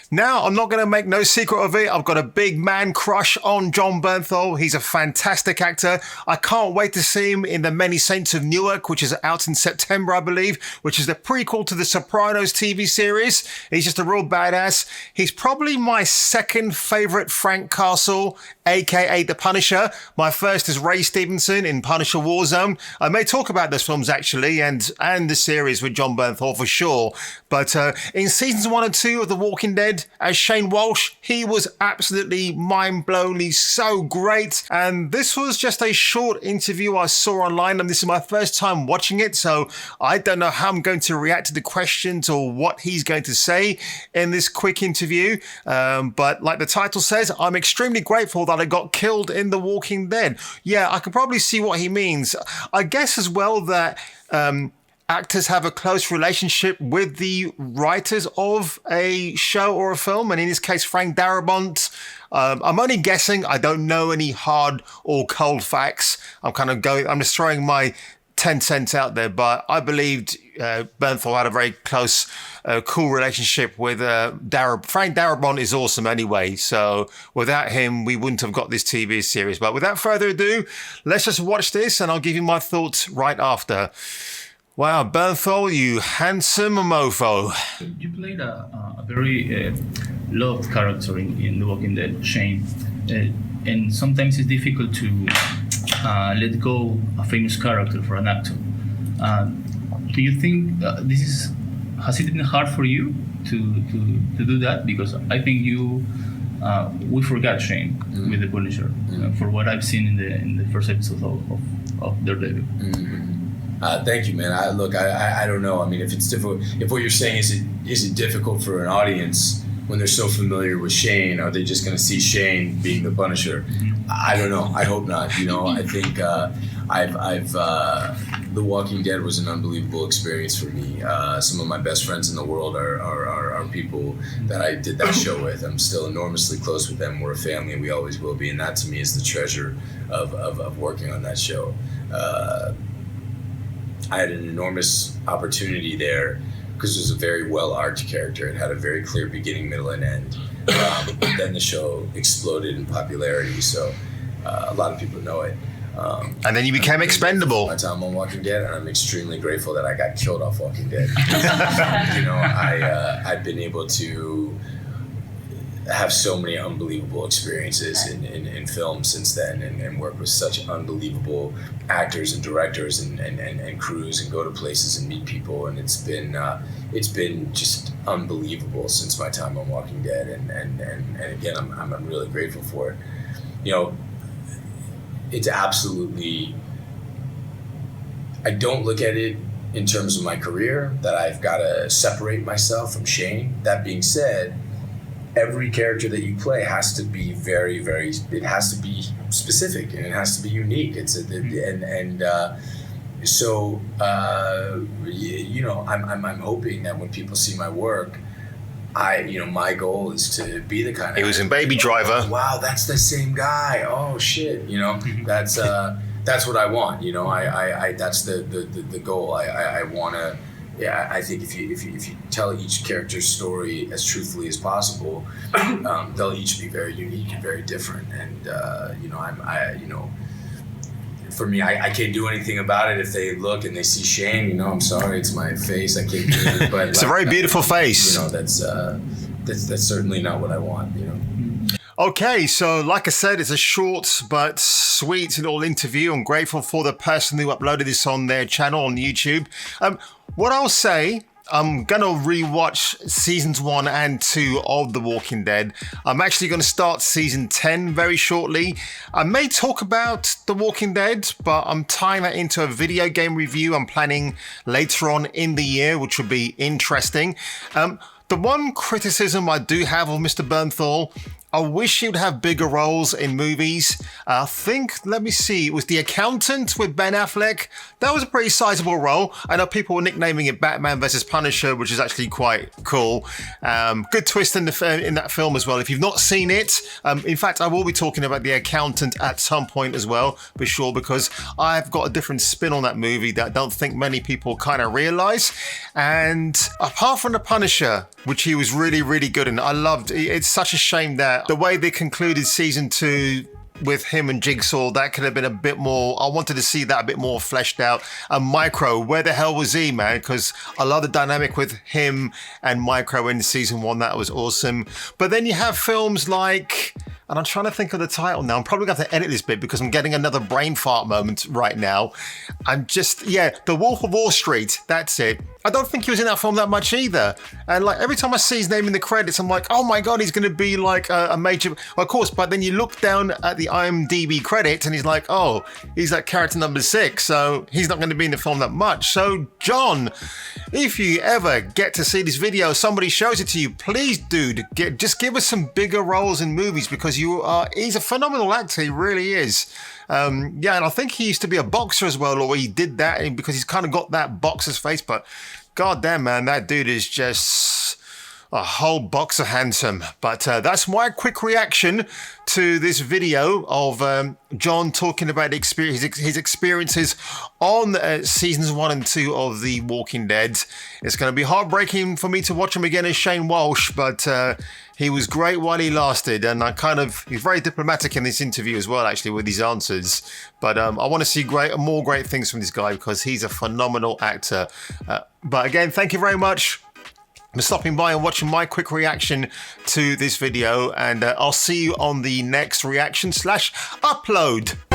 Now, I'm not going to make no secret of it. I've got a big man crush on Jon Bernthal. He's a fantastic actor. I can't wait to see him in The Many Saints of Newark, which is out in September, I believe, which is the prequel to the Sopranos TV series. He's just a real badass. He's probably my second favorite Frank Castle, aka The Punisher. My first is Ray Stevenson in Punisher Warzone. I may talk about those films actually and the series with Jon Bernthal for sure. But in seasons 1 and 2 of The Walking Dead, as Shane Walsh, he was absolutely mind-blowingly so great. And this was just a short interview I saw online, and this is my first time watching it, so I don't know how I'm going to react to the questions or what he's going to say in this quick interview. But like the title says, I'm extremely grateful that I got killed in The Walking Dead. Yeah, I can probably see what he means. I guess as well that actors have a close relationship with the writers of a show or a film, and in this case, Frank Darabont. I'm only guessing. I don't know any hard or cold facts. I'm just throwing my 10 cents out there, but I believed Bernthal had a very close, cool relationship with Darabont. Frank Darabont is awesome anyway, so without him, we wouldn't have got this TV series. But without further ado, let's just watch this, and I'll give you my thoughts right after. Wow, Bernthal, you handsome mofo. You played a very loved character in The Walking Dead, Shane. And sometimes it's difficult to let go a famous character for an actor. Do you think has it been hard for you to do that? Because I think we forgot Shane with The Punisher, for what I've seen in the first episode of Daredevil. Thank you, man. I don't know. I mean, if it's difficult, if what you're saying is it difficult for an audience when they're so familiar with Shane? Are they just going to see Shane being the Punisher? I don't know. I hope not. I think The Walking Dead was an unbelievable experience for me. Some of my best friends in the world are people that I did that show with. I'm still enormously close with them. We're a family, and we always will be. And that to me is the treasure of working on that show. I had an enormous opportunity there because it was a very well-arched character. It had a very clear beginning, middle, and end. Then the show exploded in popularity, so a lot of people know it. And then you became expendable. My time on Walking Dead, and I'm extremely grateful that I got killed off Walking Dead. I've been able to have so many unbelievable experiences in film since then, and work with such unbelievable actors and directors and crews, and go to places and meet people, and it's been just unbelievable since my time on Walking Dead, and again I'm really grateful for it. It's absolutely, I don't look at it in terms of my career that I've got to separate myself from Shane. That being said, every character that you play has to be very, very, it has to be specific, and it has to be unique. I'm hoping that when people see my work, my goal is to be the kind of. He was in Baby Driver. Wow, that's the same guy. Oh shit, that's what I want. I that's the goal. I want to. Yeah, I think if you tell each character's story as truthfully as possible, they'll each be very unique and very different. And for me, I can't do anything about it. If they look and they see Shane, I'm sorry, it's my face. I can't do it. But it's a very beautiful face. That's certainly not what I want. Okay, so like I said, it's a short but sweet little interview. I'm grateful for the person who uploaded this on their channel on YouTube. What I'll say, I'm going to rewatch seasons 1 and 2 of The Walking Dead. I'm actually going to start season 10 very shortly. I may talk about The Walking Dead, but I'm tying that into a video game review I'm planning later on in the year, which will be interesting. The one criticism I do have of Mr. Bernthal, I wish he would have bigger roles in movies. I think, let me see, it was The Accountant with Ben Affleck. That was a pretty sizable role. I know people were nicknaming it Batman vs. Punisher, which is actually quite cool. Good twist in that film as well. If you've not seen it, in fact, I will be talking about The Accountant at some point as well, for sure, because I've got a different spin on that movie that I don't think many people kind of realize. And apart from The Punisher, which he was really, really good in, I loved. It's such a shame that the way they concluded season 2 with him and Jigsaw, that could have been a bit more. I wanted to see that a bit more fleshed out. And Micro, where the hell was he, man? Because I love the dynamic with him and Micro in season 1. That was awesome. But then you have films like, and I'm trying to think of the title now. I'm probably going to have to edit this bit because I'm getting another brain fart moment right now. The Wolf of Wall Street. That's it. I don't think he was in that film that much either. And like every time I see his name in the credits, I'm like, oh my God, he's going to be like a major. Well, of course, but then you look down at the IMDb credits and he's like, oh, he's like character number 6. So he's not going to be in the film that much. So Jon, if you ever get to see this video, somebody shows it to you, please, dude, just give us some bigger roles in movies because he's a phenomenal actor. He really is. And I think he used to be a boxer as well, or he did that because he's kind of got that boxer's face. But goddamn, man, that dude is just a whole boxer handsome. But that's my quick reaction to this video of Jon talking about his experiences on seasons 1 and 2 of The Walking Dead. It's going to be heartbreaking for me to watch him again as Shane Walsh, but he was great while he lasted, and he's very diplomatic in this interview as well, actually, with his answers. But I want to see more great things from this guy because he's a phenomenal actor. But again, thank you very much for stopping by and watching my quick reaction to this video, and I'll see you on the next reaction / upload.